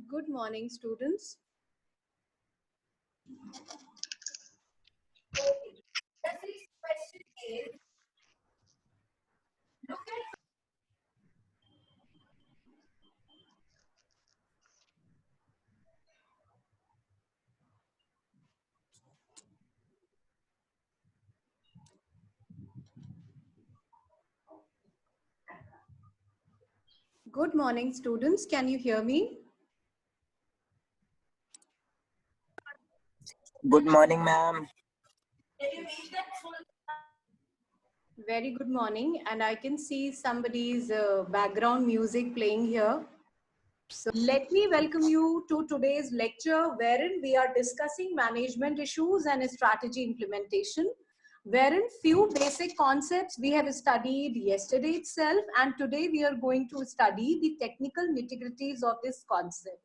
Good morning, students. Good morning, students. Can you hear me? Good morning, ma'am. Very good morning. And I can see somebody's background music playing here. So let me welcome you to today's lecture wherein we are discussing management issues and strategy implementation, wherein few basic concepts we have studied yesterday itself, and today we are going to study the technical nitty-gritties of this concept.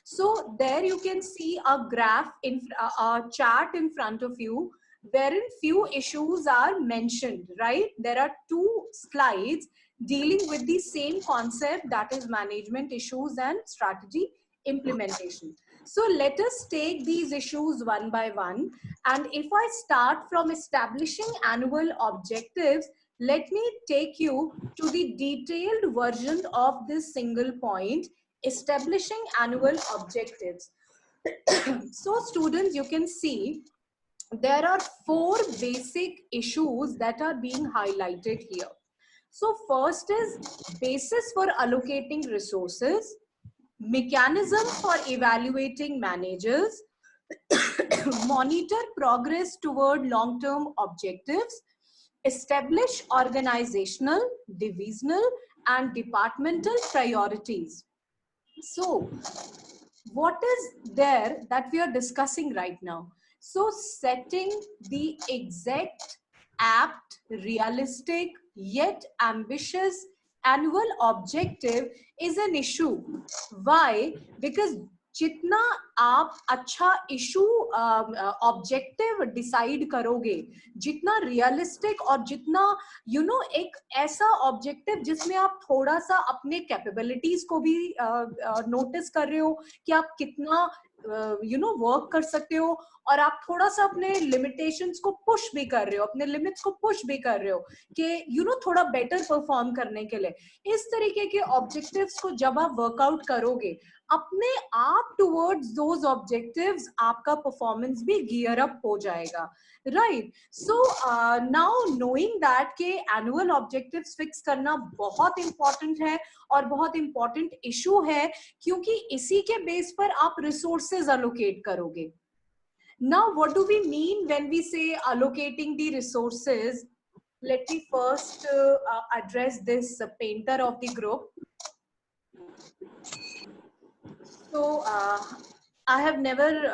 So there you can see a graph in a chart in front of you wherein few issues are mentioned, right? There are two slides dealing with the same concept, that is management issues and strategy implementation. So let us take these issues one by one. And if I start from establishing annual objectives, let me take you to the detailed version of this single point, establishing annual objectives. So students, you can see there are four basic issues that are being highlighted here. So first is basis for allocating resources, mechanism for evaluating managers, monitor progress toward long-term objectives, establish organizational, divisional, and departmental priorities. So what is there that we are discussing right now? So setting the exact, apt, realistic, yet ambitious annual objective is an issue. Why? Because जितना आप अच्छा issue objective decide करोगे, जितना realistic और जितना एक ऐसा objective जिसमें आप थोड़ा सा अपने कैपेबिलिटीज को भी नोटिस कर रहे हो कि आप कितना वर्क कर सकते हो, और आप थोड़ा सा अपने लिमिटेशंस को पुश भी कर रहे हो, अपने लिमिट्स को पुश भी कर रहे हो कि थोड़ा बेटर परफॉर्म करने के लिए, इस तरीके के ऑब्जेक्टिव्स को जब आप वर्कआउट करोगे अपने आप टुवर्ड्स दोज ऑब्जेक्टिव्स, आपका परफॉर्मेंस भी गियर अप हो जाएगा, right? So now knowing that के एनुअल ऑब्जेक्टिव्स फिक्स करना बहुत इंपॉर्टेंट है और बहुत इंपॉर्टेंट इशू है, क्योंकि इसी के बेस पर आप रिसोर्सेज अलोकेट करोगे. Now, what do we mean when we say allocating the resources? Let me first address this painter of the group. So, I have never...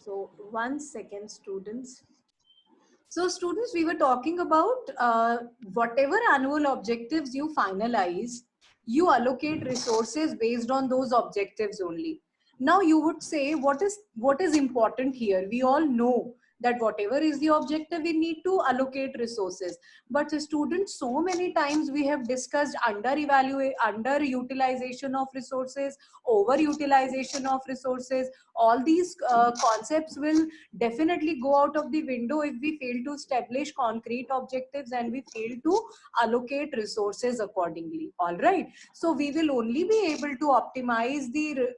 so, 1 second, students. So, students, we were talking about whatever annual objectives you finalize, you allocate resources based on those objectives only. Now you would say, what is important here? We all know that whatever is the objective, we need to allocate resources. But students, so many times we have discussed underutilization of resources, overutilization of resources. All these concepts will definitely go out of the window if we fail to establish concrete objectives and we fail to allocate resources accordingly. All right. So we will only be able to optimize the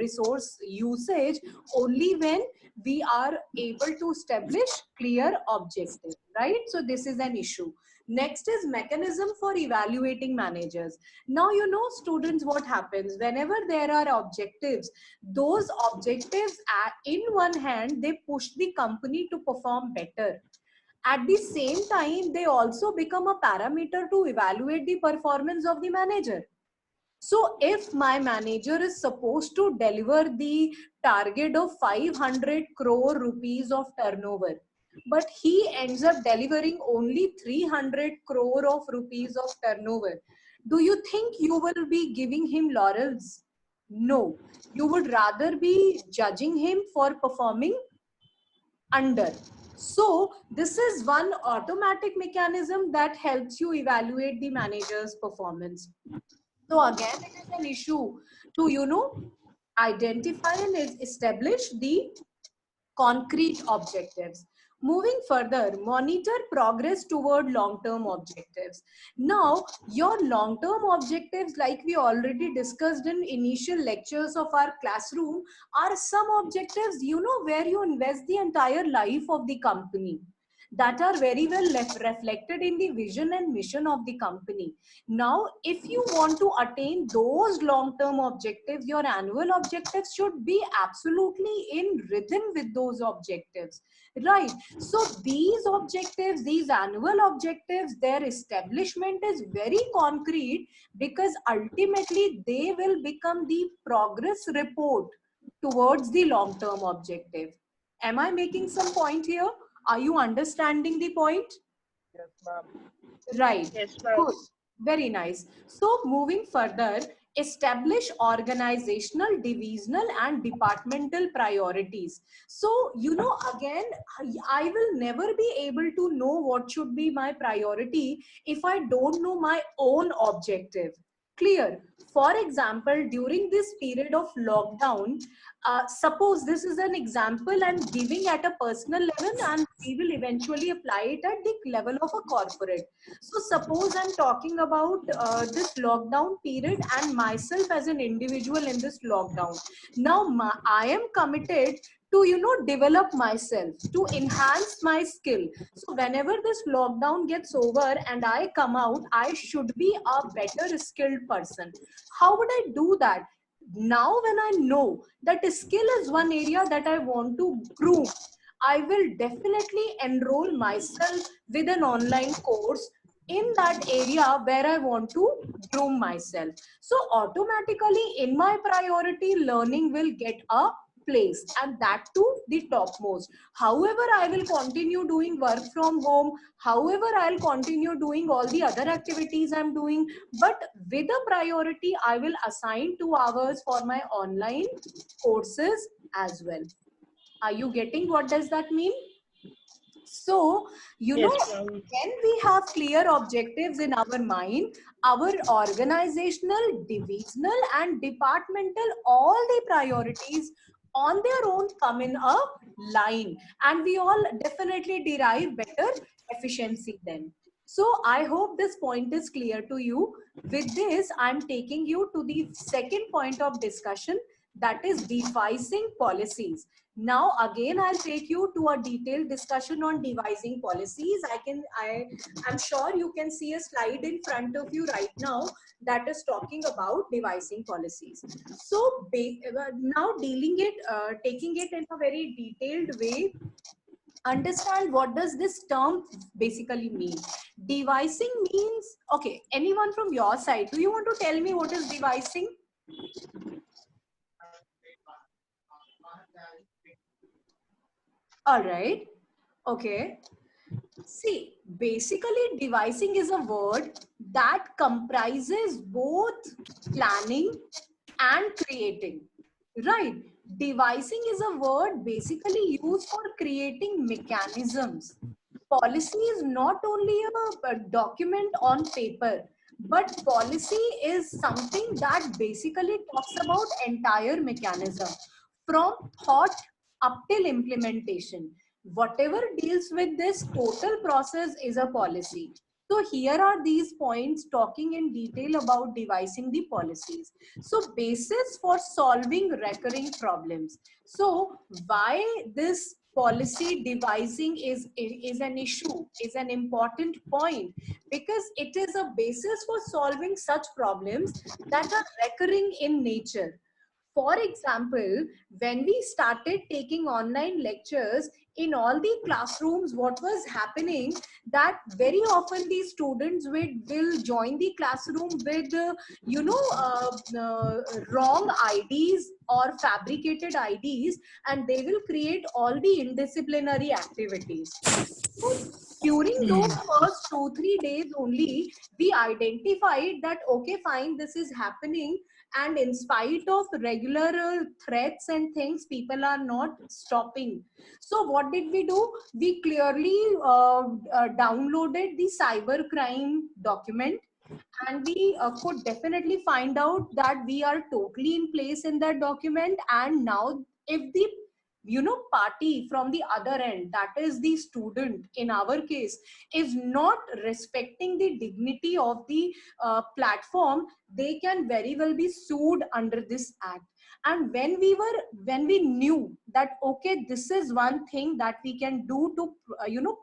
resource usage only when we are able to establish clear objectives, right? So this is an issue. Next is mechanism for evaluating managers. Now, students, what happens whenever there are objectives, those objectives in one hand, they push the company to perform better. At the same time, they also become a parameter to evaluate the performance of the manager. So if my manager is supposed to deliver the target of 500 crore rupees of turnover, but he ends up delivering only 300 crore of rupees of turnover, do you think you will be giving him laurels? No, you would rather be judging him for performing under. So this is one automatic mechanism that helps you evaluate the manager's performance. So again, it is an issue to, identify and establish the concrete objectives. Moving further, monitor progress toward long-term objectives. Now, your long-term objectives, like we already discussed in initial lectures of our classroom, are some objectives, where you invest the entire life of the company, that are very well reflected in the vision and mission of the company. Now, if you want to attain those long-term objectives, your annual objectives should be absolutely in rhythm with those objectives, right? So these objectives, these annual objectives, their establishment is very concrete, because ultimately they will become the progress report towards the long-term objective. Am I making some point here? Are you understanding the point? Yes, ma'am. Right. Yes, ma'am. Good. Very nice. So moving further, establish organizational, divisional and departmental priorities. So, again, I will never be able to know what should be my priority if I don't know my own objective. Clear? For example, during this period of lockdown, suppose this is an example I'm giving at a personal level, and we will eventually apply it at the level of a corporate. So suppose I'm talking about this lockdown period and myself as an individual in this lockdown. Now I am committed to, develop myself, to enhance my skill. So whenever this lockdown gets over and I come out, I should be a better skilled person. How would I do that? Now when I know that skill is one area that I want to groom, I will definitely enroll myself with an online course in that area where I want to groom myself. So automatically in my priority, learning will get a place, and that to the topmost. However, I will continue doing work from home. However, I'll continue doing all the other activities I'm doing. But with a priority, I will assign 2 hours for my online courses as well. Are you getting what does that mean? So, Yes, ma'am. when we have clear objectives in our mind, our organizational, divisional, and departmental, all the priorities on their own come in a line, and we all definitely derive better efficiency then. So, I hope this point is clear to you. With this, I'm taking you to the second point of discussion, that is devising policies. Now again, I'll take you to a detailed discussion on devising policies. I'm sure you can see a slide in front of you right now that is talking about devising policies. So now taking it in a very detailed way, understand what does this term basically mean. Devising means, okay, anyone from your side, do you want to tell me what is devising? All right. Okay. See, basically, devising is a word that comprises both planning and creating. Right. Devising is a word basically used for creating mechanisms. Policy is not only a document on paper, but policy is something that basically talks about entire mechanism, from thought up till implementation. Whatever deals with this total process is a policy. So here are these points talking in detail about devising the policies. So basis for solving recurring problems. So why this policy devising is an issue, is an important point, because it is a basis for solving such problems that are recurring in nature. For example, when we started taking online lectures, in all the classrooms, what was happening, that very often these students will join the classroom with, wrong IDs or fabricated IDs, and they will create all the indisciplinary activities. So during those first 2-3 days only, we identified that, okay, fine, this is happening. And in spite of regular threats and things, people are not stopping. So what did we do? We clearly downloaded the cyber crime document. and we could definitely find out that we are totally in place in that document. And now if the party from the other end, that is the student in our case, is not respecting the dignity of the platform, they can very well be sued under this act. And when we knew that okay, this is one thing that we can do to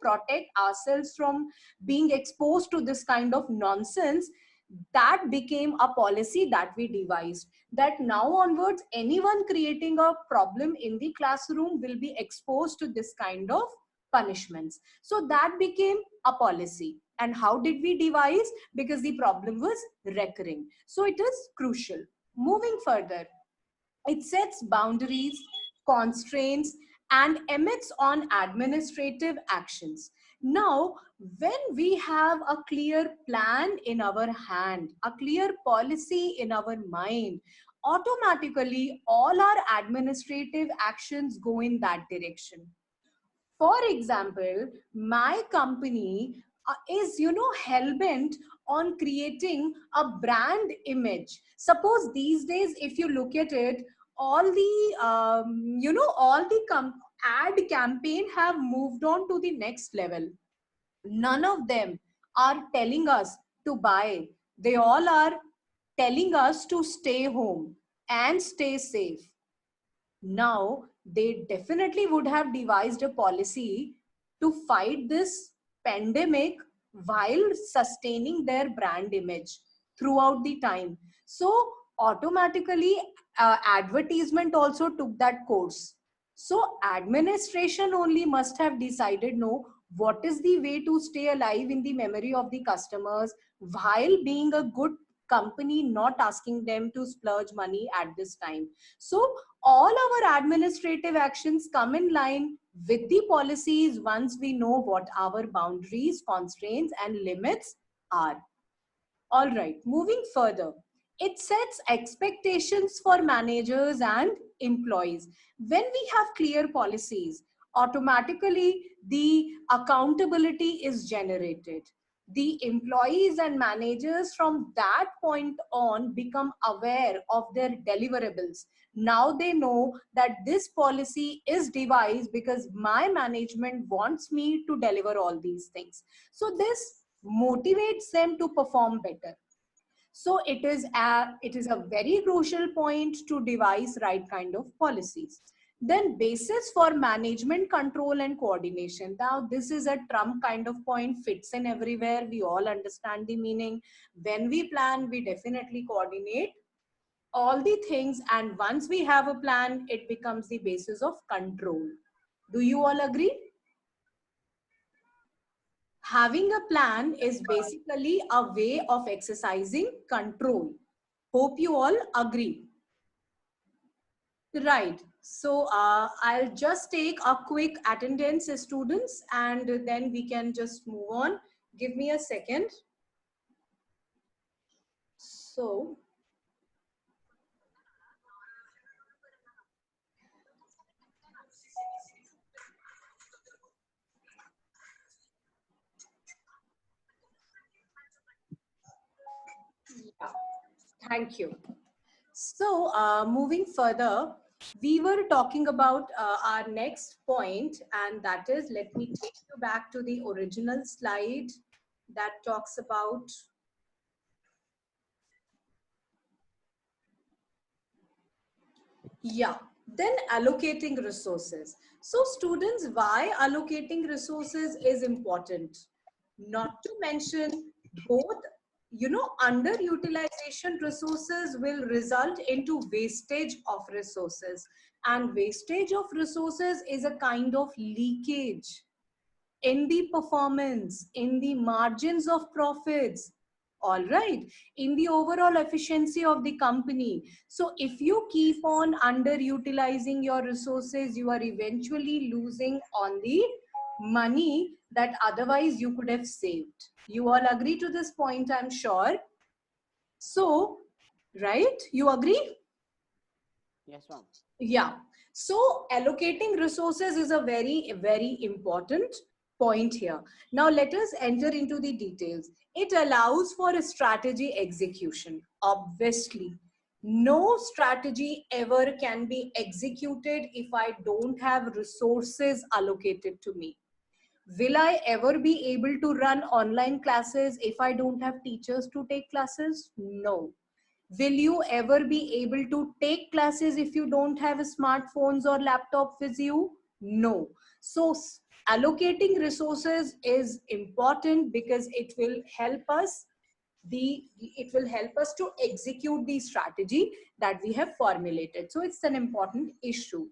protect ourselves from being exposed to this kind of nonsense, that became a policy that we devised, that now onwards anyone creating a problem in the classroom will be exposed to this kind of punishments. So that became a policy. And how did we devise? Because the problem was recurring, so it is crucial. Moving further, it sets boundaries, constraints, and emits on administrative actions. Now, when we have a clear plan in our hand, a clear policy in our mind, automatically all our administrative actions go in that direction. For example, my company is hell-bent on creating a brand image. Suppose these days, if you look at it, all the ad campaign have moved on to the next level. None of them are telling us to buy. They all are telling us to stay home and stay safe. Now they definitely would have devised a policy to fight this pandemic while sustaining their brand image throughout the time. So automatically advertisement also took that course. So administration only must have decided, no, what is the way to stay alive in the memory of the customers while being a good company, not asking them to splurge money at this time. So all our administrative actions come in line with the policies once we know what our boundaries, constraints, and limits are. All right, moving further, it sets expectations for managers and employees. When we have clear policies, automatically the accountability is generated. The employees and managers from that point on become aware of their deliverables. Now they know that this policy is devised because my management wants me to deliver all these things. So this motivates them to perform better. So it is a very crucial point to devise right kind of policies. Then basis for management control and coordination. Now this is a trump kind of point, fits in everywhere. We all understand the meaning. When we plan, we definitely coordinate all the things, and once we have a plan, it becomes the basis of control. Do you all agree? Having a plan is basically a way of exercising control. Hope you all agree. Right. So I'll just take a quick attendance, students, and then we can just move on. Give me a second. So, yeah, thank you. So, moving further, we were talking about our next point, and that is, let me take you back to the original slide that talks about, yeah, then allocating resources. So, students, why allocating resources is important? Not to mention both, underutilization resources will result into wastage of resources, and wastage of resources is a kind of leakage in the performance, in the margins of profits, all right, in the overall efficiency of the company. So if you keep on underutilizing your resources, you are eventually losing on the money that otherwise you could have saved. You all agree to this point, I'm sure. So, right, you agree? Yes, ma'am. Yeah. So allocating resources is a very, very important point here. Now let us enter into the details. It allows for a strategy execution. Obviously, no strategy ever can be executed if I don't have resources allocated to me. Will I ever be able to run online classes if I don't have teachers to take classes? No. Will you ever be able to take classes if you don't have smartphones or laptop with you? No. So allocating resources is important because it will help us to execute the strategy that we have formulated. So it's an important issue.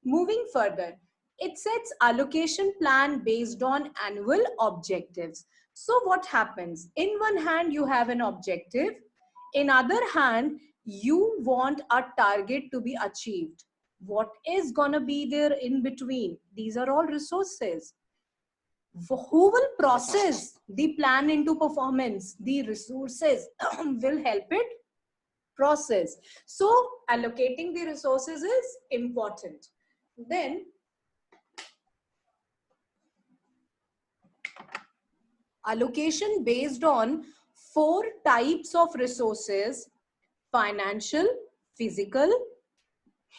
Moving further, it sets allocation plan based on annual objectives. So what happens? In one hand, you have an objective. In other hand, you want a target to be achieved. What is going to be there in between? These are all resources. Who will process the plan into performance? The resources will help it process. So allocating the resources is important. Then allocation based on 4 types of resources: financial, physical,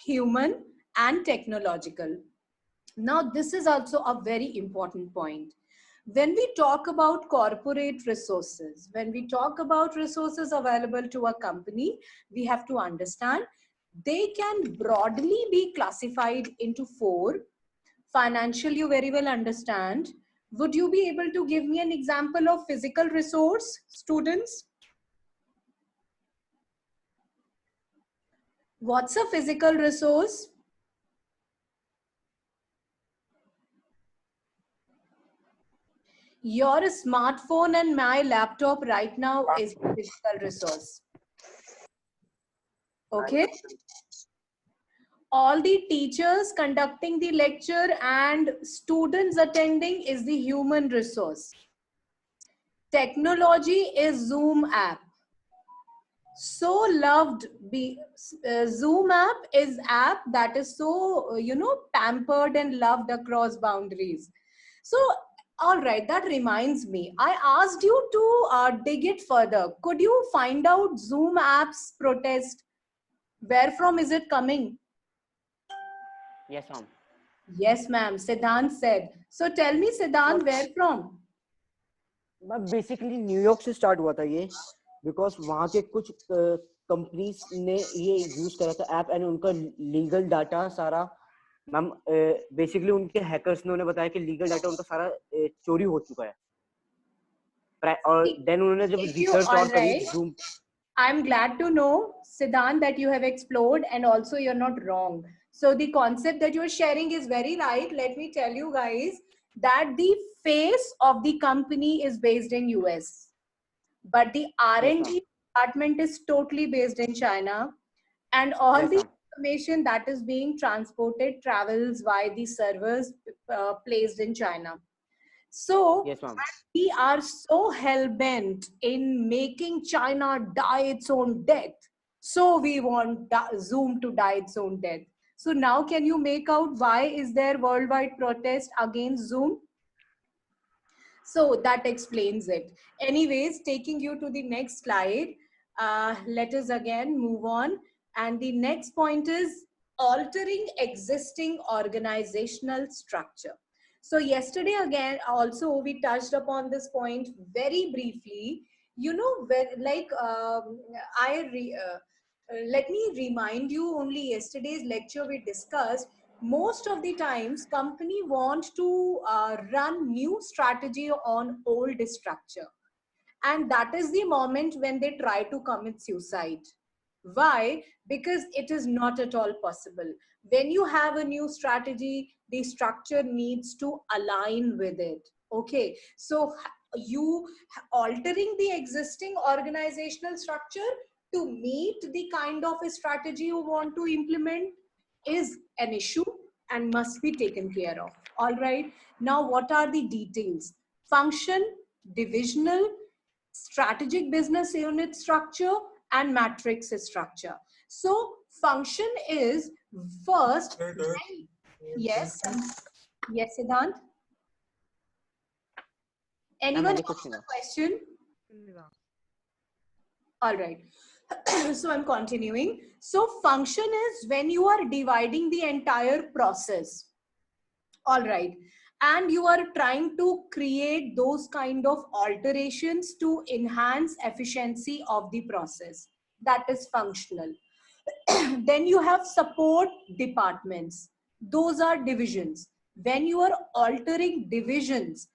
human, and technological. Now, this is also a very important point. When we talk about corporate resources, when we talk about resources available to a company, we have to understand they can broadly be classified into 4. Financial, you very well understand. Would you be able to give me an example of physical resource, students? What's a physical resource? Your smartphone and my laptop right now is a physical resource. Okay. All the teachers conducting the lecture and students attending is the human resource. Technology is Zoom app. So loved. Zoom app is app that is so pampered and loved across boundaries. So all right, that reminds me, I asked you to dig it further. Could you find out Zoom app's protest? Where from is it coming? Yes, ma'am. Yes, ma'am. Siddhant said. So tell me, Siddhant, where from? Basically New York से start हुआ था ये because वहाँ के कुछ companies ने ये use करा था ऐप एंड उनका लीगल डाटा सारा मैम बेसिकली उनके हैकर्स ने उन्हें बताया कि लीगल डाटा उनका सारा चोरी हो चुका है और देन उन्होंने जब रिसर्च और करी zoom I'm glad to know, Siddhant, that you have explored and also you're not wrong. So the concept that you're sharing is very right. Let me tell you guys that the face of the company is based in US, but the R&D department is totally based in China, and all the information that is being transported travels via the servers placed in China. So Yes, ma'am. we are so hell-bent in making China die its own death. So we want Zoom to die its own death. So now can you make out why is there worldwide protest against Zoom? So that explains it. Anyways, taking you to the next slide, let us again move on. And the next point is altering existing organizational structure. So yesterday again, also we touched upon this point very briefly. You know, when, like let me remind you, only yesterday's lecture we discussed, most of the times company want to run new strategy on old structure, and that is the moment when they try to commit suicide. Why? Because it is not at all possible. When you have a new strategy, the structure needs to align with it. Okay, so you altering the existing organizational structure to meet the kind of a strategy you want to implement is an issue and must be taken care of. All right, now what are the details? Function, divisional, strategic business unit structure, and matrix structure. So function is first. Yes, yes, Siddhant. Anyone मैंने got कुछ नहीं the कहा। question? All right. So I'm continuing. So function is when you are dividing the entire process. All right. And you are trying to create those kind of alterations to enhance efficiency of the process. That is functional. Then you have support departments. Those are divisions. When you are altering divisions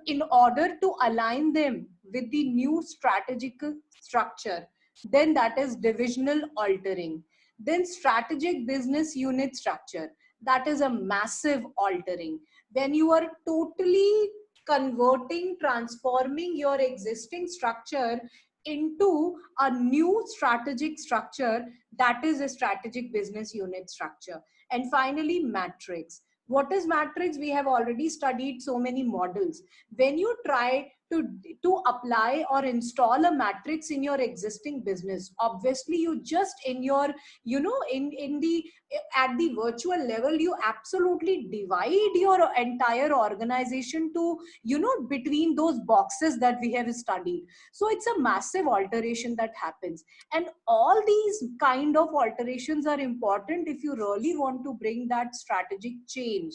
in order to align them with the new strategic structure, then that is divisional altering. Then strategic business unit structure, that is a massive altering. When you are totally converting, transforming your existing structure into a new strategic structure, that is a strategic business unit structure. And finally, matrix. What is matrix? We have already studied so many models. When you try to apply or install a matrix in your existing business, obviously you just in your, you know, in the at the virtual level, you absolutely divide your entire organization to, you know, between those boxes that we have studied. So it's a massive alteration that happens, and all these kind of alterations are important if you really want to bring that strategic change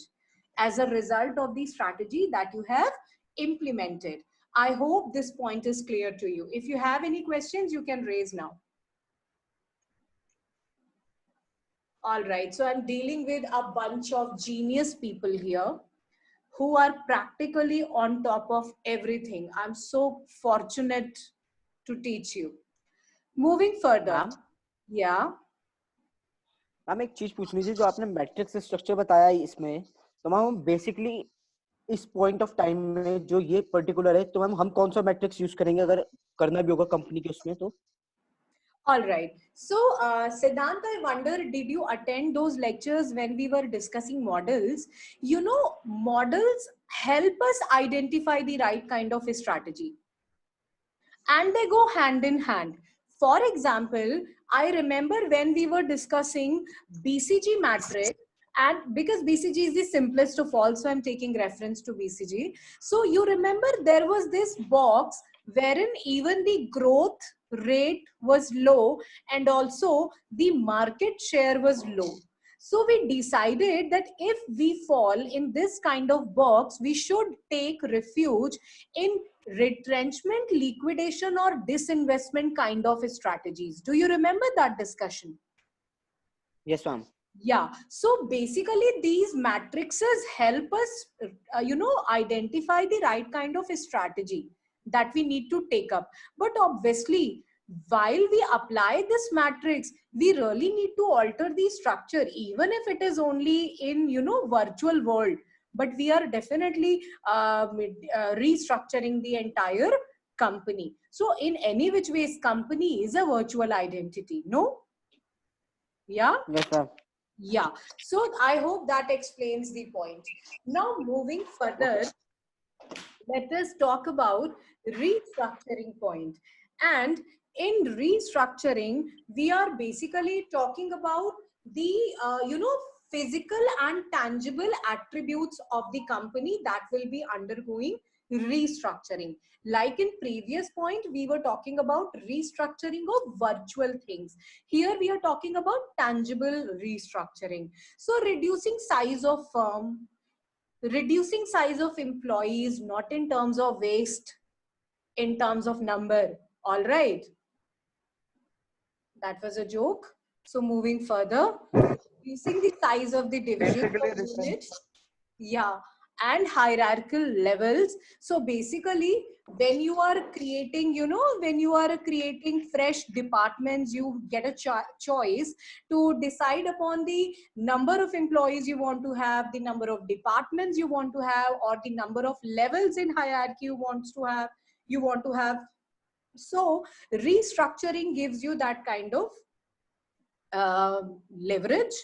as a result of the strategy that you have implemented. I hope this point is clear to you. If you have any questions, you can raise now. All right, so I'm dealing with a bunch of genius people here who are practically on top of everything. I'm so fortunate to teach you. Moving further. Ma'am Yeah. Ma'am एक चीज पूछनी थी, जो आपने matrix structure बताया इसमें, तो ma'am basically इस पॉइंट ऑफ टाइम में जो ये पर्टिकुलर है, तो मैम हम कौन सा मैट्रिक्स यूज करेंगे अगर करना भी होगा कंपनी के उसमें तो? All right. So, Siddhant, I wonder, did you attend those lectures when we were discussing models? You know, models help us identify the right kind of a strategy, and they go hand in hand. For example, I remember when we were discussing BCG matrix, and because BCG is the simplest of all, so I'm taking reference to BCG. So you remember there was this box wherein even the growth rate was low and also the market share was low. So we decided that if we fall in this kind of box, we should take refuge in retrenchment, liquidation, or disinvestment kind of strategies. Do you remember that discussion? Yes ma'am. Yeah. So basically, these matrices help us, you know, identify the right kind of a strategy that we need to take up. But obviously, while we apply this matrix, we really need to alter the structure, even if it is only in, you know, virtual world. But we are definitely restructuring the entire company. So in any which ways, company is a virtual identity. No? Yeah. Yes ma'am. Yeah, so I hope that explains the point. Now, moving further, okay let us talk about restructuring point. And in restructuring, we are basically talking about the, you know, physical and tangible attributes of the company that will be undergoing restructuring. Like in previous point, we were talking about restructuring of virtual things. Here we are talking about tangible restructuring. So reducing size of firm, reducing size of employees, not in terms of waste, in terms of number. All right, that was a joke. So moving further, reducing the size of the division Basically, of different. unit. Yeah, and hierarchical levels. So basically, when you are creating, you know, when you are creating fresh departments, you get a choice to decide upon the number of employees you want to have, the number of departments you want to have, or the number of levels in hierarchy you want to have. You want to have. So restructuring gives you that kind of leverage,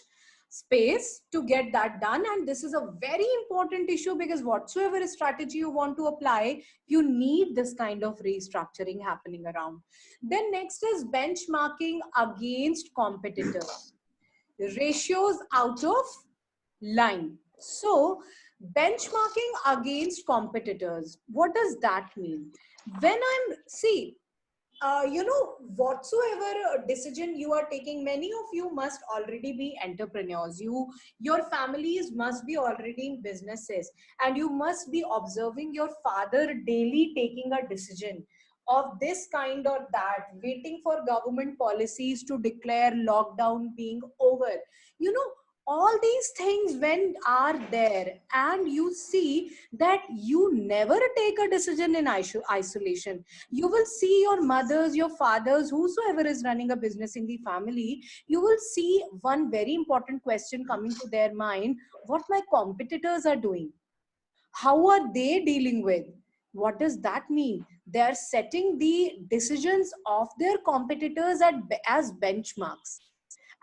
space to get that done. And this is a very important issue, because whatsoever strategy you want to apply, you need this kind of restructuring happening around. Then next is benchmarking against competitors, ratios out of line. So Benchmarking against competitors. What does that mean? When whatsoever decision you are taking, many of you must already be entrepreneurs. Your families must be already in businesses, and you must be observing your father daily taking a decision of this kind or that, waiting for government policies to declare lockdown being over. You know, all these things when are there, and you see that you never take a decision in isolation. You will see your mothers, your fathers, whosoever is running a business in the family, you will see one very important question coming to their mind: what my competitors are doing, how are they dealing with. What does that mean? They are setting the decisions of their competitors as benchmarks,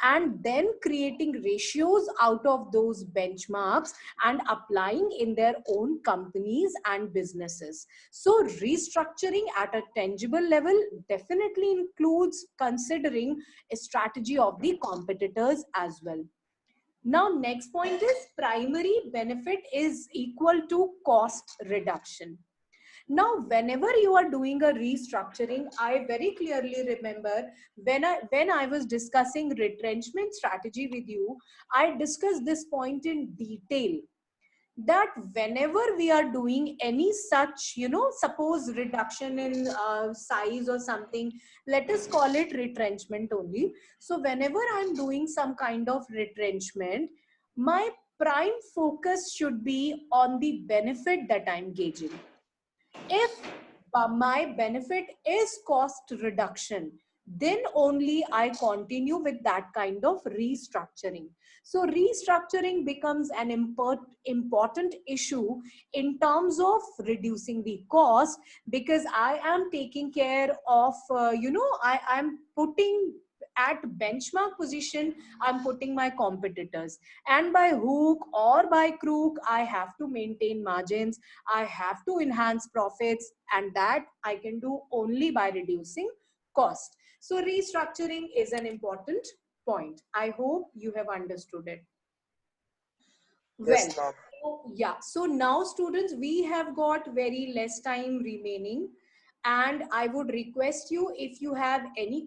and then creating ratios out of those benchmarks and applying in their own companies and businesses. So restructuring at a tangible level definitely includes considering a strategy of the competitors as well. Now, next point is primary benefit is equal to cost reduction. Now, whenever you are doing a restructuring, I very clearly remember when I was discussing retrenchment strategy with you, I discussed this point in detail, that whenever we are doing any such, suppose reduction in size or something, let us call it retrenchment only. So whenever I'm doing some kind of retrenchment, my prime focus should be on the benefit that I'm gauging. If my benefit is cost reduction, then only I continue with that kind of restructuring. So restructuring becomes an important issue in terms of reducing the cost, because I am taking care of, I am putting at benchmark position, I'm putting my competitors, and by hook or by crook, I have to maintain margins, I have to enhance profits, and that I can do only by reducing cost. So restructuring is an important point. I hope you have understood it. Well, Yes, ma'am. yeah. So now, students, we have got very less time remaining, and I would request you, if you have any